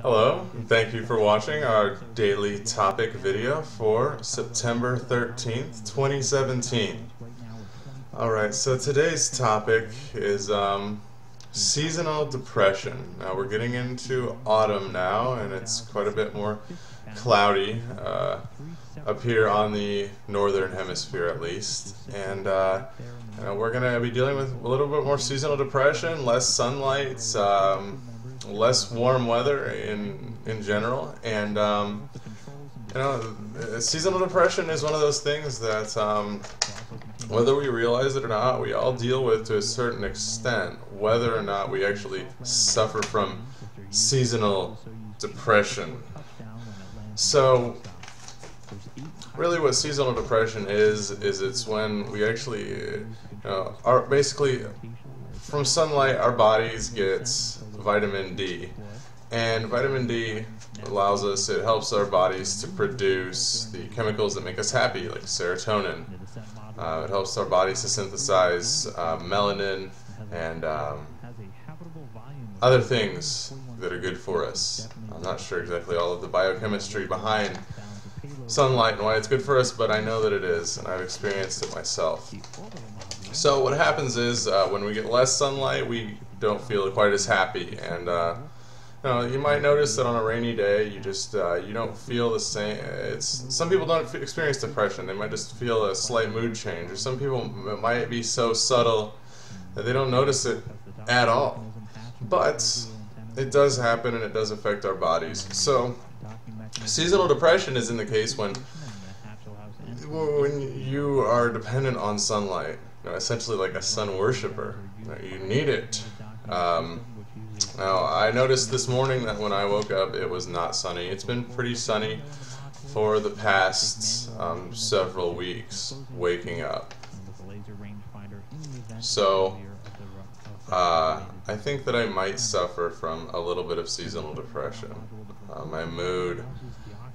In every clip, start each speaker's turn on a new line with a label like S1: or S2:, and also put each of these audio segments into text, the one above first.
S1: Hello, and thank you for watching our daily topic video for September 13th, 2017. Alright, so today's topic is seasonal depression. Now we're getting into autumn now, and it's quite a bit more cloudy up here on the northern hemisphere at least. And we're going to be dealing with a little bit more seasonal depression, less sunlight, less warm weather in general, and seasonal depression is one of those things that whether we realize it or not, we all deal with to a certain extent, whether or not we actually suffer from seasonal depression. So really what seasonal depression is it's when we actually are basically from sunlight our bodies get vitamin D, and vitamin D allows us, it helps our bodies to produce the chemicals that make us happy, like serotonin. It helps our bodies to synthesize melanin and other things that are good for us. I'm not sure exactly all of the biochemistry behind sunlight and why it's good for us, but I know that it is, and I've experienced it myself. So what happens is when we get less sunlight, we don't feel quite as happy, and you might notice that on a rainy day you just you don't feel the same. Some people don't experience depression; they might just feel a slight mood change, or some people it might be so subtle that they don't notice it at all. But it does happen, and it does affect our bodies. So seasonal depression is in the case when you are dependent on sunlight, essentially like a sun worshiper. You need it. Now, I noticed this morning that when I woke up, it was not sunny. It's been pretty sunny for the past several weeks, waking up. So, I think that I might suffer from a little bit of seasonal depression. My mood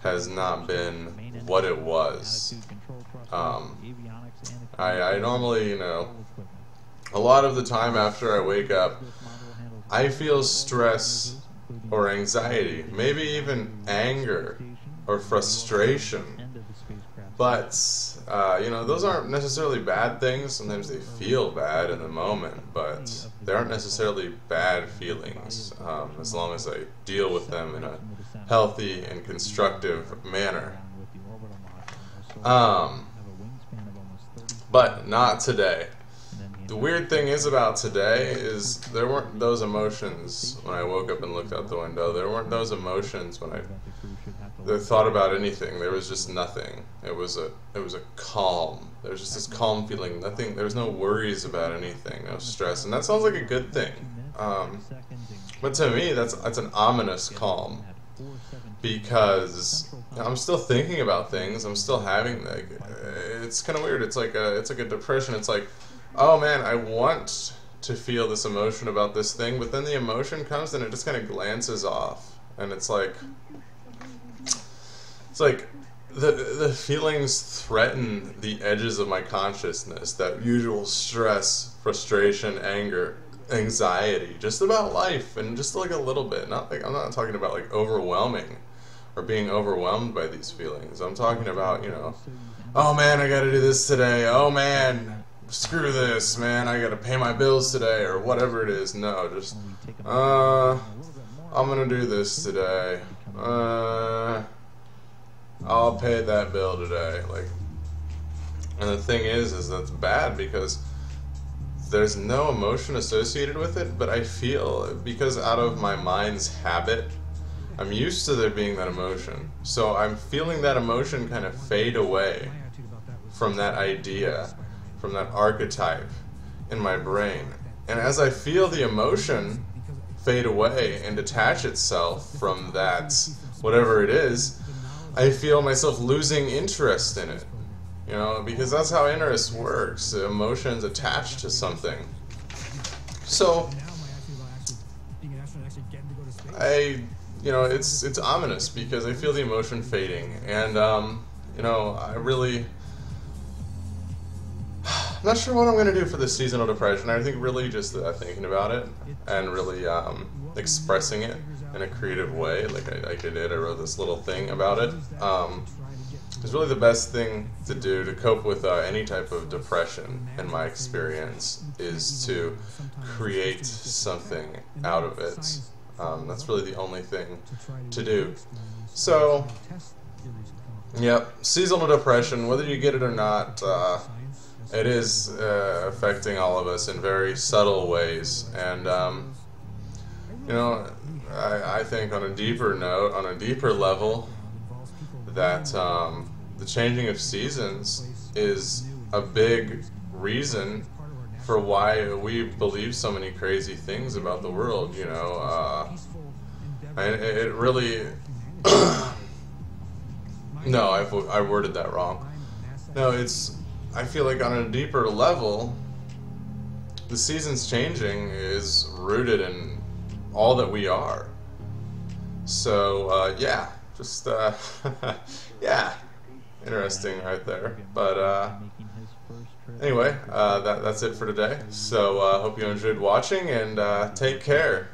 S1: has not been what it was. I normally, a lot of the time after I wake up, I feel stress or anxiety, maybe even anger or frustration. But, those aren't necessarily bad things. Sometimes they feel bad in the moment, but they aren't necessarily bad feelings, as long as I deal with them in a healthy and constructive manner. But not today. The weird thing is about today is there weren't those emotions when I woke up and looked out the window. There weren't those emotions when I thought about anything. There was just nothing. It was a calm. There was just this calm feeling. Nothing. There was no worries about anything. No stress, and that sounds like a good thing. But to me, that's an ominous calm, because I'm still thinking about things. I'm still having it's kind of weird. It's like a depression. It's like, oh man, I want to feel this emotion about this thing, but then the emotion comes and it just kind of glances off, and it's like the feelings threaten the edges of my consciousness, that usual stress, frustration, anger, anxiety, just about life, and just like a little bit. I'm not talking about like overwhelming or being overwhelmed by these feelings. I'm talking about, oh man, I gotta do this today. Oh man, screw this, man, I gotta pay my bills today, or whatever it is. No, just, I'm gonna do this today. I'll pay that bill today. And the thing is that's bad, because there's no emotion associated with it, but I feel, because out of my mind's habit, I'm used to there being that emotion. So I'm feeling that emotion kind of fade away from that idea, from that archetype in my brain. And as I feel the emotion fade away and detach itself from that, whatever it is, I feel myself losing interest in it. Because that's how interest works. The emotion's attached to something. So, it's ominous, because I feel the emotion fading, and I'm not sure what I'm going to do for this seasonal depression. I think really just thinking about it and really expressing it in a creative way. Like I did, I wrote this little thing about it. It's really the best thing to do to cope with any type of depression, in my experience, is to create something out of it. That's really the only thing to do. So, yep, seasonal depression, whether you get it or not, it is affecting all of us in very subtle ways. And, you know, I think on a deeper note, on a deeper level, that the changing of seasons is a big reason for why we believe so many crazy things about the world, you know. And it really... No, I worded that wrong. No, I feel like on a deeper level, the seasons changing is rooted in all that we are. So, yeah, just, yeah, interesting right there. But, anyway, that's it for today. So, hope you enjoyed watching, and take care.